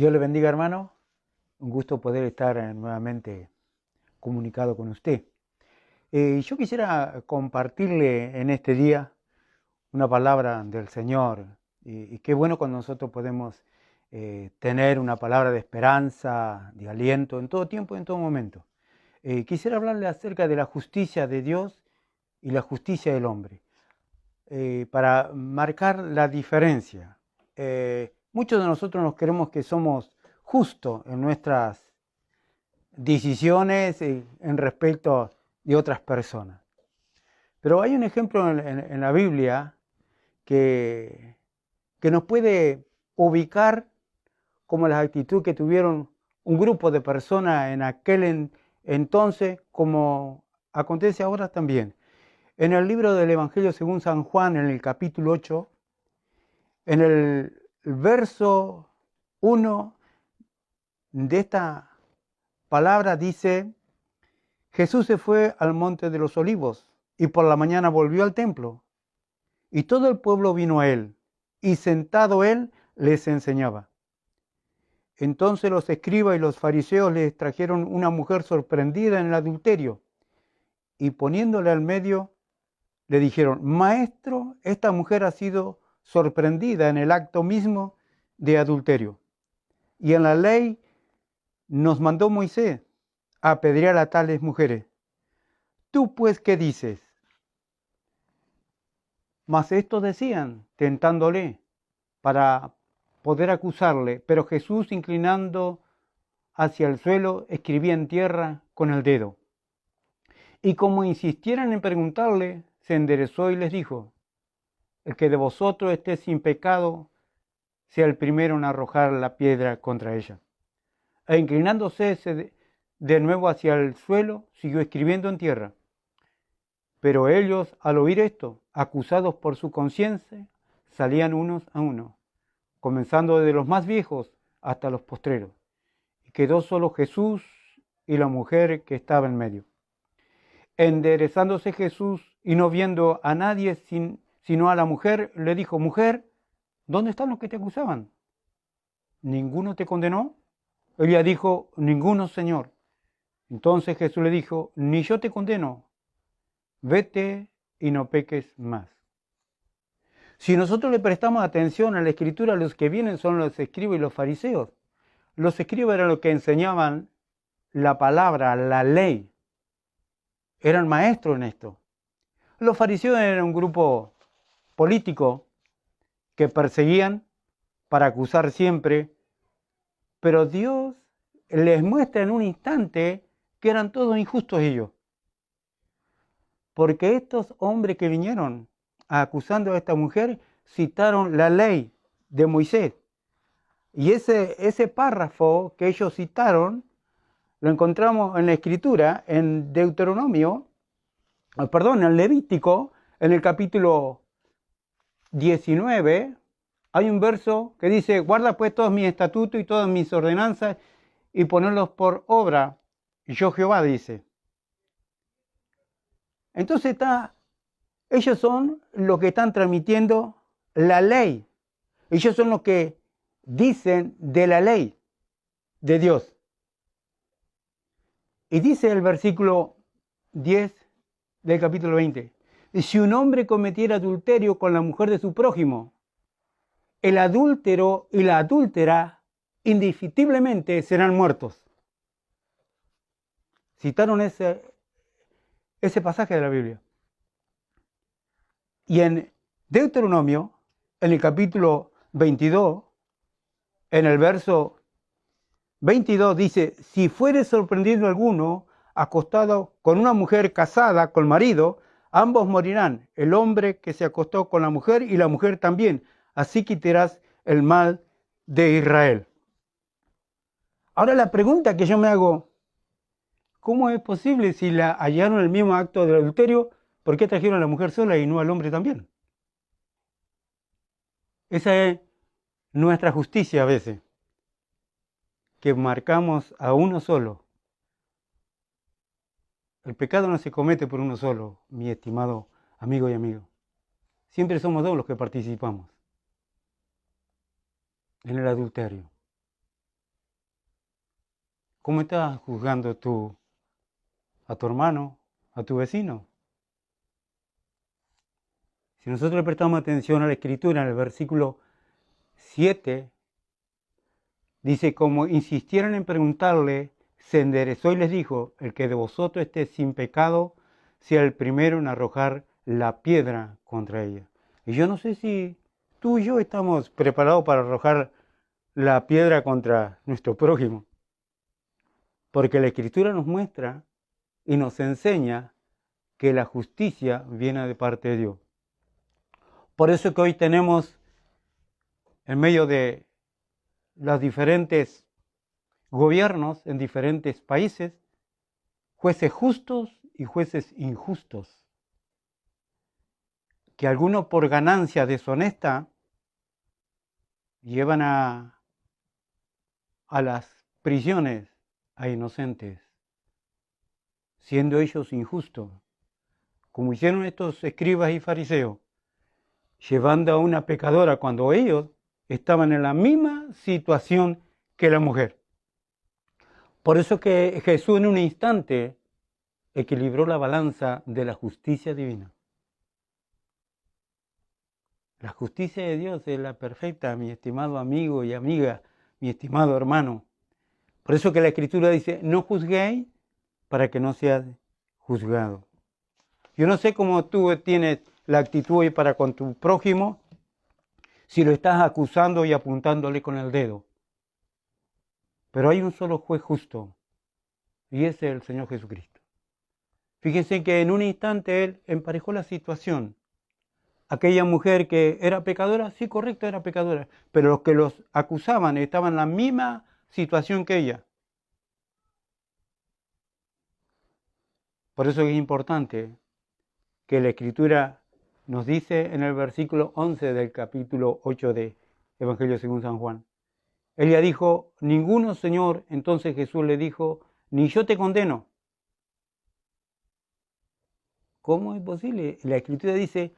Dios le bendiga, hermano. Un gusto poder estar nuevamente comunicado con usted. Yo quisiera compartirle en este día una palabra del Señor. Y qué bueno cuando nosotros podemos tener una palabra de esperanza, de aliento, en todo tiempo y en todo momento. Quisiera hablarle acerca de la justicia de Dios y la justicia del hombre, para marcar la diferencia. Muchos de nosotros nos creemos que somos justos en nuestras decisiones en respecto de otras personas. Pero hay un ejemplo en la Biblia que, que nos puede ubicar como las actitudes que tuvieron un grupo de personas en aquel entonces, como acontece ahora también. En el libro del Evangelio según San Juan, en el capítulo 8, en el verso 1 de esta palabra dice: Jesús se fue al monte de los olivos y por la mañana volvió al templo. Y todo el pueblo vino a él, y sentado él les enseñaba. Entonces los escribas y los fariseos les trajeron una mujer sorprendida en el adulterio, y poniéndole al medio, le dijeron: Maestro, esta mujer ha sido sorprendida en el acto mismo de adulterio. Y en la ley nos mandó Moisés a apedrear a tales mujeres. ¿Tú pues qué dices? Mas estos decían, tentándole, para poder acusarle, pero Jesús, inclinando hacia el suelo, escribía en tierra con el dedo. Y como insistieran en preguntarle, se enderezó y les dijo: El que de vosotros esté sin pecado, sea el primero en arrojar la piedra contra ella. E inclinándose de nuevo hacia el suelo, siguió escribiendo en tierra. Pero ellos, al oír esto, acusados por su conciencia, salían unos a uno, comenzando desde los más viejos hasta los postreros. Y quedó solo Jesús y la mujer que estaba en medio. Enderezándose Jesús y no viendo a nadie sino a la mujer, le dijo: Mujer, ¿dónde están los que te acusaban? ¿Ninguno te condenó? Ella dijo: Ninguno, Señor. Entonces Jesús le dijo: Ni yo te condeno. Vete y no peques más. Si nosotros le prestamos atención a la escritura, los que vienen son los escribas y los fariseos. Los escribas eran los que enseñaban la palabra, la ley. Eran maestros en esto. Los fariseos eran un grupo político que perseguían para acusar siempre, pero Dios les muestra en un instante que eran todos injustos ellos. Porque estos hombres que vinieron acusando a esta mujer citaron la ley de Moisés. Y ese párrafo que ellos citaron lo encontramos en la escritura, en Deuteronomio, en Levítico, en el capítulo 19, hay un verso que dice: Guarda pues todos mis estatutos y todas mis ordenanzas y ponerlos por obra. Y yo Jehová, dice. Entonces ellos son los que están transmitiendo la ley. Ellos son los que dicen de la ley de Dios. Y dice el versículo 10 del capítulo 20: si un hombre cometiera adulterio con la mujer de su prójimo, el adúltero y la adúltera indefectiblemente serán muertos. Citaron ese pasaje de la Biblia. Y en Deuteronomio, en el capítulo 22, en el verso 22 dice: si fuere sorprendido alguno acostado con una mujer casada con marido, ambos morirán, el hombre que se acostó con la mujer y la mujer también. Así quitarás el mal de Israel. Ahora la pregunta que yo me hago: ¿cómo es posible, si la hallaron el mismo acto del adulterio, por qué trajeron a la mujer sola y no al hombre también? Esa es nuestra justicia a veces, que marcamos a uno solo. El pecado no se comete por uno solo, mi estimado amigo y amigo. Siempre somos dos los que participamos en el adulterio. ¿Cómo estás juzgando tú a tu hermano, a tu vecino? Si nosotros le prestamos atención a la Escritura, en el versículo 7, dice, como insistieron en preguntarle, se enderezó y les dijo, el que de vosotros esté sin pecado, sea el primero en arrojar la piedra contra ella. Y yo no sé si tú y yo estamos preparados para arrojar la piedra contra nuestro prójimo, porque la Escritura nos muestra y nos enseña que la justicia viene de parte de Dios. Por eso que hoy tenemos, en medio de los diferentes gobiernos en diferentes países, jueces justos y jueces injustos, que algunos por ganancia deshonesta llevan a las prisiones a inocentes, siendo ellos injustos, como hicieron estos escribas y fariseos, llevando a una pecadora cuando ellos estaban en la misma situación que la mujer. Por eso que Jesús en un instante equilibró la balanza de la justicia divina. La justicia de Dios es la perfecta, mi estimado amigo y amiga, mi estimado hermano. Por eso que la Escritura dice, no juzguéis para que no seas juzgado. Yo no sé cómo tú tienes la actitud hoy para con tu prójimo, si lo estás acusando y apuntándole con el dedo. Pero hay un solo juez justo, y ese es el Señor Jesucristo. Fíjense que en un instante Él emparejó la situación. Aquella mujer que era pecadora, sí, correcto, era pecadora, pero los que los acusaban estaban en la misma situación que ella. Por eso es importante que la Escritura nos dice en el versículo 11 del capítulo 8 de Evangelio según San Juan. Ella dijo, ninguno, Señor. Entonces Jesús le dijo, ni yo te condeno. ¿Cómo es posible? La Escritura dice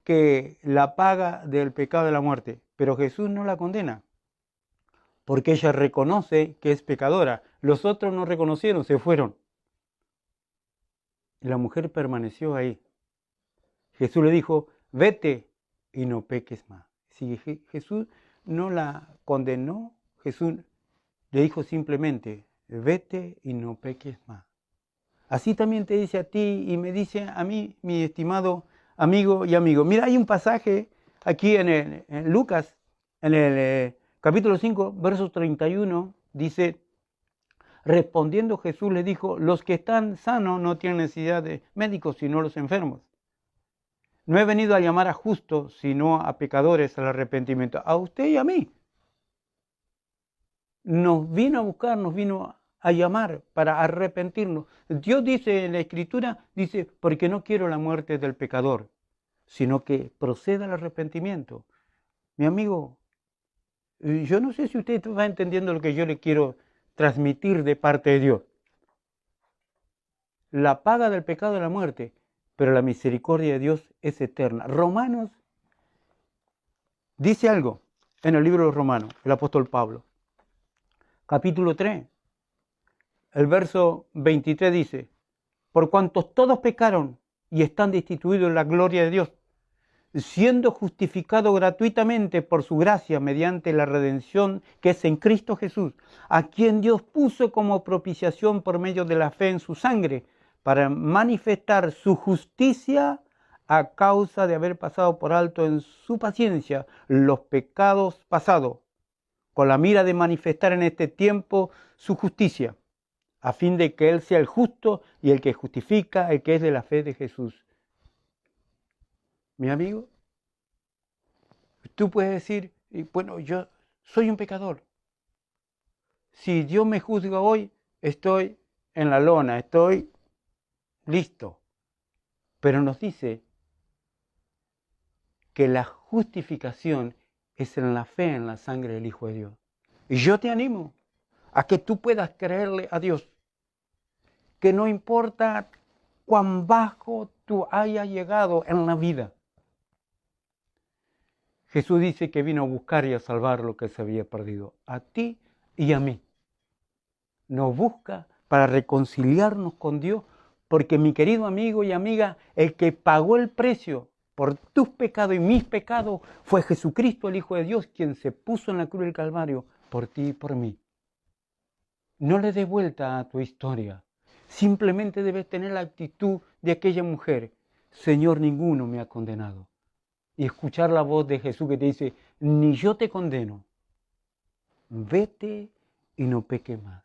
que la paga del pecado es la muerte, pero Jesús no la condena, porque ella reconoce que es pecadora. Los otros no reconocieron, se fueron. Y la mujer permaneció ahí. Jesús le dijo, vete y no peques más. Si Jesús no la condenó, Jesús le dijo simplemente, vete y no peques más. Así también te dice a ti y me dice a mí, mi estimado amigo y amigo. Mira, hay un pasaje aquí en Lucas, en el capítulo 5, verso 31, dice, respondiendo Jesús le dijo, los que están sanos no tienen necesidad de médicos, sino los enfermos. No he venido a llamar a justos, sino a pecadores al arrepentimiento. A usted y a mí. Nos vino a buscar, nos vino a llamar para arrepentirnos. Dios dice en la Escritura, dice, porque no quiero la muerte del pecador, sino que proceda al arrepentimiento. Mi amigo, yo no sé si usted va entendiendo lo que yo le quiero transmitir de parte de Dios. La paga del pecado es la muerte, pero la misericordia de Dios es eterna. Romanos dice algo en el libro de los Romanos, el apóstol Pablo. Capítulo 3, el verso 23 dice, por cuantos todos pecaron y están destituidos de la gloria de Dios, siendo justificados gratuitamente por su gracia mediante la redención que es en Cristo Jesús, a quien Dios puso como propiciación por medio de la fe en su sangre, para manifestar su justicia a causa de haber pasado por alto en su paciencia los pecados pasados, con la mira de manifestar en este tiempo su justicia, a fin de que Él sea el justo y el que justifica, el que es de la fe de Jesús. Mi amigo, tú puedes decir, bueno, yo soy un pecador. Si Dios me juzga hoy, estoy en la lona, estoy listo. Pero nos dice que la justificación es en la fe en la sangre del Hijo de Dios. Y yo te animo a que tú puedas creerle a Dios, que no importa cuán bajo tú hayas llegado en la vida, Jesús dice que vino a buscar y a salvar lo que se había perdido, a ti y a mí. nos busca para reconciliarnos con Dios, porque mi querido amigo y amiga, el que pagó el precio por tus pecados y mis pecados fue Jesucristo, el Hijo de Dios, quien se puso en la cruz del Calvario por ti y por mí. No le des vuelta a tu historia. Simplemente debes tener la actitud de aquella mujer. Señor, ninguno me ha condenado. Y escuchar la voz de Jesús que te dice, ni yo te condeno. Vete y no peques más.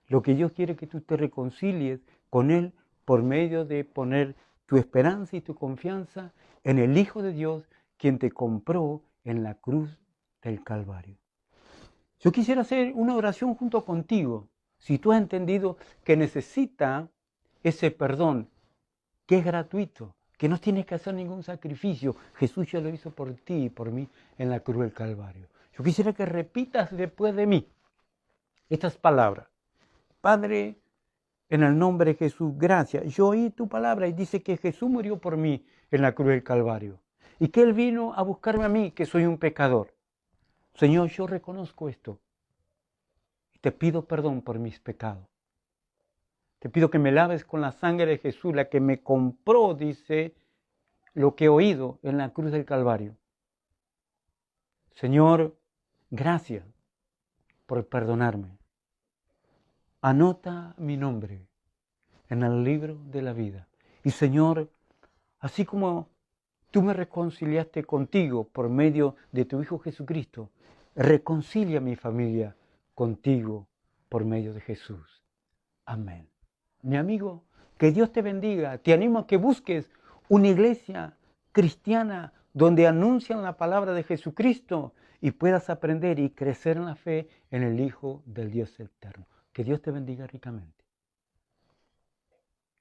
Lo que Dios quiere es que tú te reconcilies con Él por medio de poner tu esperanza y tu confianza en el Hijo de Dios, quien te compró en la cruz del Calvario. Yo quisiera hacer una oración junto contigo. Si tú has entendido que necesita ese perdón, que es gratuito, que no tienes que hacer ningún sacrificio, Jesús ya lo hizo por ti y por mí en la cruz del Calvario. Yo quisiera que repitas después de mí estas palabras. Padre, en el nombre de Jesús, gracias. Yo oí tu palabra y dice que Jesús murió por mí en la cruz del Calvario y que Él vino a buscarme a mí, que soy un pecador. Señor, yo reconozco esto y te pido perdón por mis pecados. Te pido que me laves con la sangre de Jesús, la que me compró, dice, lo que he oído en la cruz del Calvario. Señor, gracias por perdonarme. Anota mi nombre en el libro de la vida. Y Señor, así como tú me reconciliaste contigo por medio de tu Hijo Jesucristo, reconcilia a mi familia contigo por medio de Jesús. Amén. Mi amigo, que Dios te bendiga. Te animo a que busques una iglesia cristiana donde anuncian la palabra de Jesucristo y puedas aprender y crecer en la fe en el Hijo del Dios eterno. Que Dios te bendiga ricamente.